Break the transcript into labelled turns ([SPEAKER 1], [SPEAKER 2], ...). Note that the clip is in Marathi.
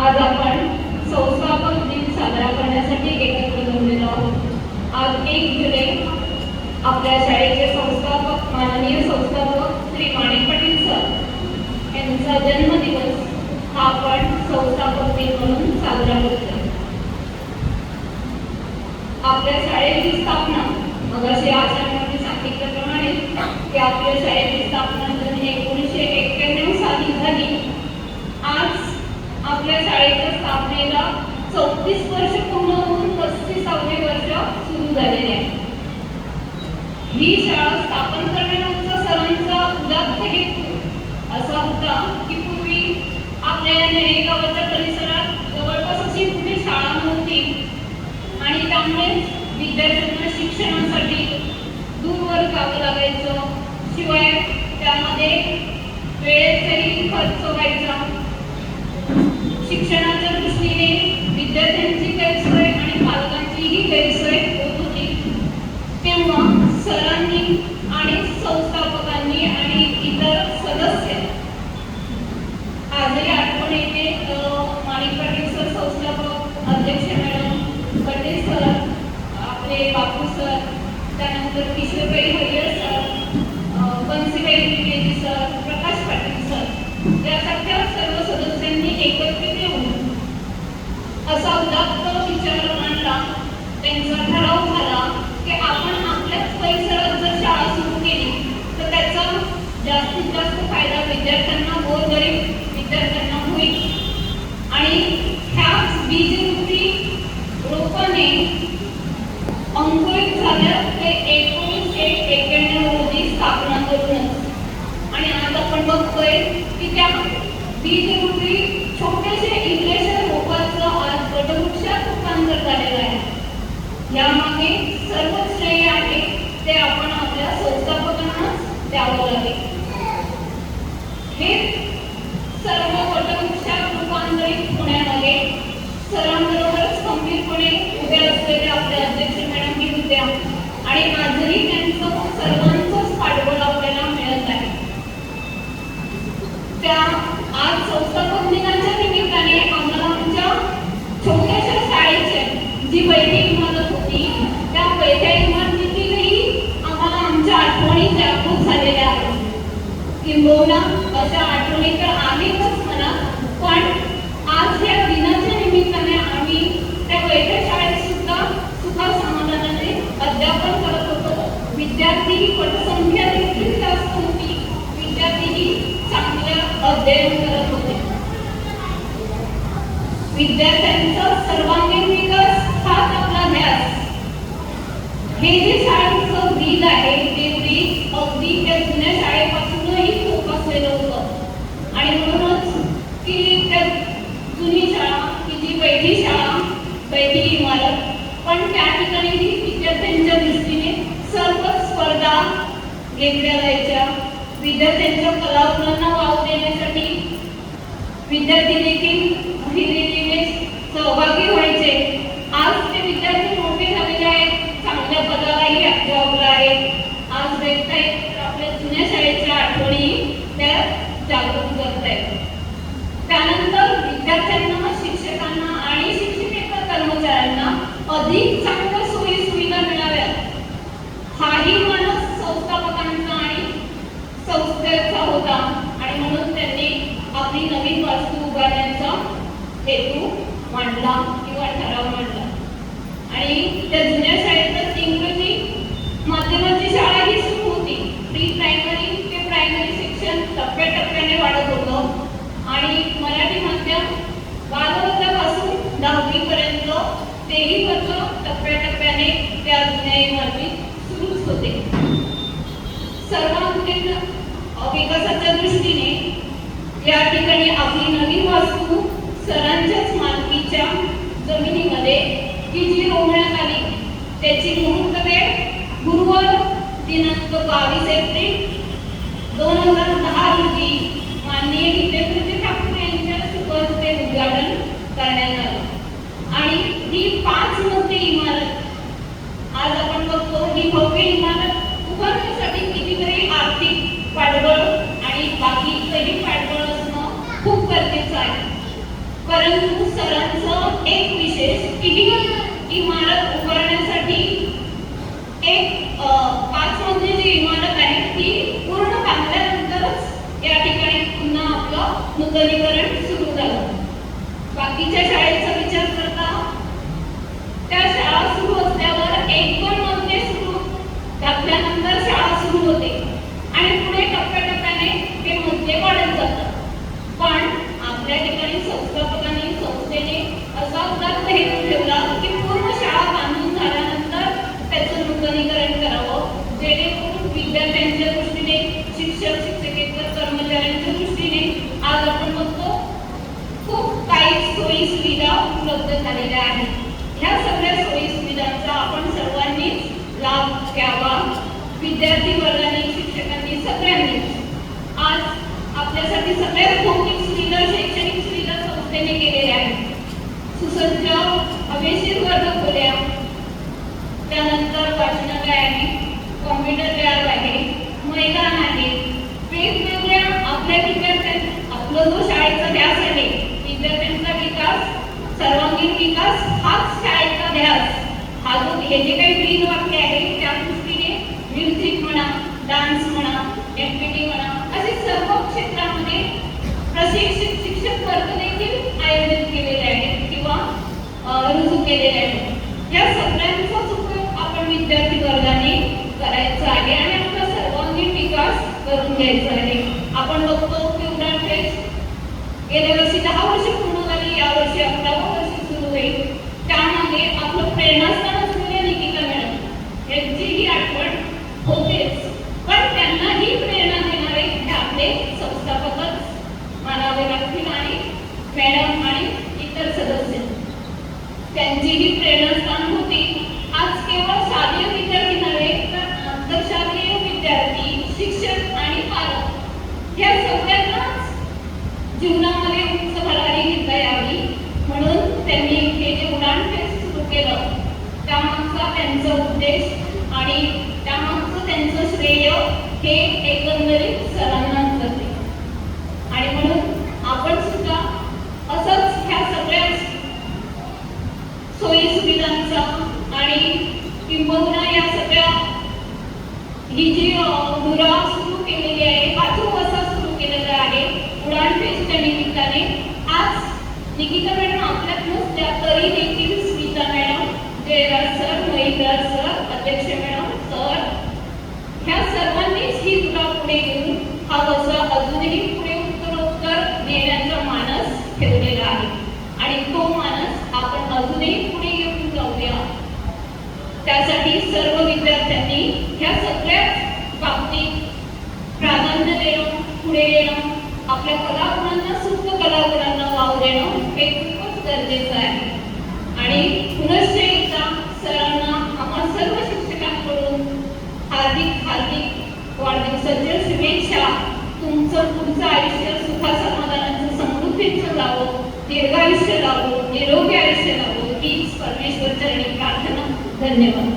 [SPEAKER 1] आज आपण संस्थापक दिन साजरा करण्यासाठी एकत्र जमलेलो आहोत। आज 1 जुलै आपल्या शाळेचे संस्थापक माननीय संस्थापक श्री माणिक पाटील सर यांचा जन्मदिवस हा आपण संस्थापक दिन म्हणून साजरा करतो। आपल्या शाळेची स्थापना मगाशी आचार्यांनी सांगितल्याप्रमाणे की आपल्या शाळेची स्थापना 1991 साली झाली। आज आपल्या शाळेच्या स्थापनेला 34 वर्ष पूर्ण होऊन 35वे वर्ष सुरू झालेले आहे। ही शाळा स्थापन करण्याचा सरांचा उदात्त हेतू असा होता की पूर्वी आपल्या नळेगावच्या परिसरात जवळपास अशी कुठे शाळा नव्हती आणि त्यामुळे विद्यार्थ्यांना शिक्षणासाठी दूरवर जावं लागायचं। शिवाय त्यामध्ये वेळेचाही खर्च व्हायचा। शिक्षणाच्या दृष्टीने विद्यार्थ्यांची गैरसोय आणि पालकांचीही गैरसोय होत होती। तेव्हा सरांनी आणि संस्थापकांनी आणि इतर सदस्य आजही आठवण येते। माणिक पाटील सर संस्थापक, अध्यक्ष मॅडम पटेल सर, आपले बापू सर, त्यानंतर किशोरबाई Harihar sir, बंसीबाई Trivedi sir, Prakash Patil sir यासारख्या सर्व सदस्यांनी एकत्रित येऊन असा उदात्त विचार मांडला। त्यांचा ठराव झाला की आपण आपल्याच परिसरात जर शाळा सुरू केली तर त्याचा जास्तीत जास्त फायदा विद्यार्थ्यांना, गोरगरीब विद्यार्थ्यांना होईल। आणि ह्याच बीजरूपी रोपाने अंकुरित झालं ते 1991 रोजी स्थापना करूनच। आणि आज आपण बघतोय की त्या बीजरूपी छोटेसे इंग्लिश रोपाचं आज वटवृक्षात रूपांतर झालेलं आहे। यामागे सर्व श्रेय आहे ते आपण आपल्या संस्थापकांना द्यावं लागेल। हे सर्व वटवृक्षात रूपांतरित होण्यामागे सरांबरोबरच खंबीरपणे उभे असलेले आपले अध्यक्ष मॅडम ही होत्या आणि आजही त्यांचं सर्वांचंच पाठबळ आपल्याला मिळत आहे। त्या आज संस्थापक दिनाच्या निमित्ताने आम्हाला आमच्या छोट्याशा शाळेची जी पहिली इमारत होती त्या पहिल्या इमारतीतही आम्हाला आमच्या आठवणी जागृत झालेल्या आहेत। किंबहुना अशा आठवणी तर आहेतच म्हणा, पण आज या दिनाच्या निमित्ताने आम्ही त्या पहिल्या शाळेत सुद्धा सुखा समाधानाने अध्यापन करत होतो। विद्यार्थी पटसंख्या देखील जास्त होती, विद्यार्थीही चांगल्या अध्ययन करत होते। विद्यार्थ्यांचा सर्वांगीण विकास हाच आपला ध्यास। हे जे शाळेचं ब्रीद आहे ते ब्रीद अगदी त्या जुन्या शाळेपासूनही जोपासलेलं होतं। आणि म्हणूनच की त्या जुनी शाळा की जी पहिली शाळा, पहिली इमारत, पण त्या ठिकाणीही विद्यार्थ्यांच्या दृष्टीने सर्व स्पर्धा घेतल्या जायच्या। विद्यार्थ्यांच्या कलागुणांना वाव देण्यासाठी विद्यार्थी देखील हिरिरीने सहभागी व्हायचे। आज ते विद्यार्थी मोठे झालेले आहेत, चांगल्या पदालाही जॉबला आहेत। आज भेटतायत आपल्या जुन्या शाळेच्या आठवणी त्या जागृत करतायत। त्यानंतर विद्यार्थ्यांना, शिक्षकांना आणि शिक्षकेतर कर्मचाऱ्यांना अधिक चांगल्या सोयी सुविधा मिळाव्यात हाही मानस संस्थापकांचा आणि संस्थेचा होता। आणि म्हणून त्यांनी आपली नवीन वास्तू उभारण्याचा हेतू मांडला किंवा ठराव मांडला। आणि त्या जुन्या शाळेतच इंग्रजी माध्यमाची शाळा ही सुरू होती। प्री प्रायमरी ते प्रायमरी शिक्षण टप्प्याटप्प्याने वाढत होतं आणि मराठी माध्यम बालवर्गापासून 10वी पर्यंत तेही वर्ग टप्प्याटप्प्याने त्या जुन्या इमारतीत सुरूच होते। सर्वांगीण विकासाच्या दृष्टीने या ठिकाणी आपली नवीन वास्तू सरांच्याच मालकीच्या जमिनीमध्ये की जी रोवण्यात आली त्याची मुहूर्त वेळ गुरुवार दिनांक 22 एप्रिल 2010 रोजी माननीय हितेंद्रजी ठाकूर यांच्या शुभ हस्ते उद्घाटन करण्यात आलं। आणि ही 5 मजली इमारत आज आपण बघतो, ही भव्य इमारत उभारण्यासाठी कितीतरी आर्थिक पाठबळ आणि बाकीचंही पाठबळ असणं खूप गरजेचं आहे। परंतु सरांचं एक विशेष की ही इमारत उभारण्यासाठी एक 5 मजली जी इमारत आहे ती पूर्ण बांधल्यानंतरच या ठिकाणी पुन्हा आपलं नूतनीकरण सुरू झालं. बाकीच्या शाळेचा विचार करता त्या शाळा सुरू असल्यावर 1-2 मजले सुरू घातल्यानंतर शाळा सुरू होते आणि पुढे टप्प्याटप्प्याने ते मजले वाढत जातात. पण आपल्या ठिकाणी संस्थापकांनी संस्थेने असा उदात्त हेतू ठेवला की पूर्ण शाळा बांधून झाल्यानंतर त्याचं नूतनीकरण करावं, जेणेकरून विद्यार्थ्यांच्या दृष्टीने, शिक्षक शिक्षकेतर कर्मचाऱ्यांच्या दृष्टीने आज आपण बघतो खूप काही सोयी सुविधा उपलब्ध झालेल्या आहेत. ह्या सगळ्या सोयी सुविधांचा आपण सर्वांनीच लाभ घ्यावा. विद्यार्थी वर्गाने, शिक्षकांनी, सगळ्यांनी आज आपल्यासाठी सगळ्यात भौतिक सुविधा, शैक्षणिक सुविधा संस्थेने केलेल्या आहेत. सुसज्ज हवेशीर वर्गखोल्या, त्यानंतर वाचनालय आहे, कॉम्प्युटर लॅब आहे, मैदान आहे, वेगवेगळ्या आपल्या विद्यार्थ्यांना आपलं जो शाळेचा ध्यास आहे, विद्यार्थ्यांचा विकास, सर्वांगीण विकास हाच शाळेचा ध्यास. हा जो हे जे काही ब्रीद वाक्य आहे त्या दृष्टीने म्युझिक म्हणा, डान्स म्हणा, एमपीटी म्हणा, असे सर्व क्षेत्रामध्ये प्रशिक्षित शिक्षक वर्ग देखील आयोजित केलेले आहेत किंवा रुजू केलेले आहेत. या सगळ्यांचाच उपयोग आपण विद्यार्थी वर्गाने करायचा आहे आणि आपला सर्वांगीण विकास करून घ्यायचा आहे. आपण बघतो की उडान फेस्ट गेल्या वर्षी 10 वर्ष पूर्ण झाली, यावर्षी 11वं वर्ष सुरू होईल. त्यामागे आपलं प्रेरणास्थान असलेल्या निकिता मॅडम यांचीही आठवण होतेच, पण त्यांनाही प्रेरणा देणारे हे आपले संस्थापकच मानावे लागतील आणि मॅडम आणि इतर सदस्य त्यांचीही प्रेरणास्थान होती. आज केवळ शालेय विद्यार्थी नव्हे तर आंतरशालेय विद्यार्थी, शिक्षक आणि पालक या सगळ्यांनाच जीवनामध्ये उच्च भरारी घेता यावी म्हणून त्यांनी हे जे उडान फेस्ट सुरू केलं त्यामागचा त्यांचा उद्देश आणि त्यामागचं त्यांचं श्रेय हे एकंदरीत सरांनाच जाते. आणि म्हणून आपण सुद्धा असंच ह्या सगळ्या सोयी सुविधांचा आणि किंबहुना या सगळ्या ही जी मुरा सुरू केलेली आहे, पाचवा वसा सुरू केलेला आहे उडान फेस्टच्या निमित्ताने. आज निकिता मॅडम आपल्यात नसत्या तरी देखील Smita madam, Jayraj sir, Mahidar sir, अध्यक्ष मॅडम, सर ह्या सर्वांनीच ही तुला पुढे घेऊन हा वसा अजूनही पुढे उत्तरोत्तर नेण्याचा मानस ठेवलेला आहे आणि तो मानस आपण अजूनही पुढे घेऊन जाऊया. त्यासाठी सर्व विद्यार्थ्यांनी ह्या सगळ्या बाबतीत प्राधान्य देणं, पुढे येणं, आपल्या कलागुणांना, सुप्त कलागुणांना वाव देणं हे खूपच गरजेचं आहे. आणि पुनश्च एकदा सरांना आम्हा सर्व शिक्षकांकडून हार्दिक वाढदिवसाच्या शुभेच्छा. तुमचं पुढचं आयुष्य सुखा समाधानाचं, समृद्धीचं लावो, दीर्घायुष्य लावो, निरोगी आयुष्य लावो हीच परमेश्वर चरणी प्रार्थना. धन्यवाद.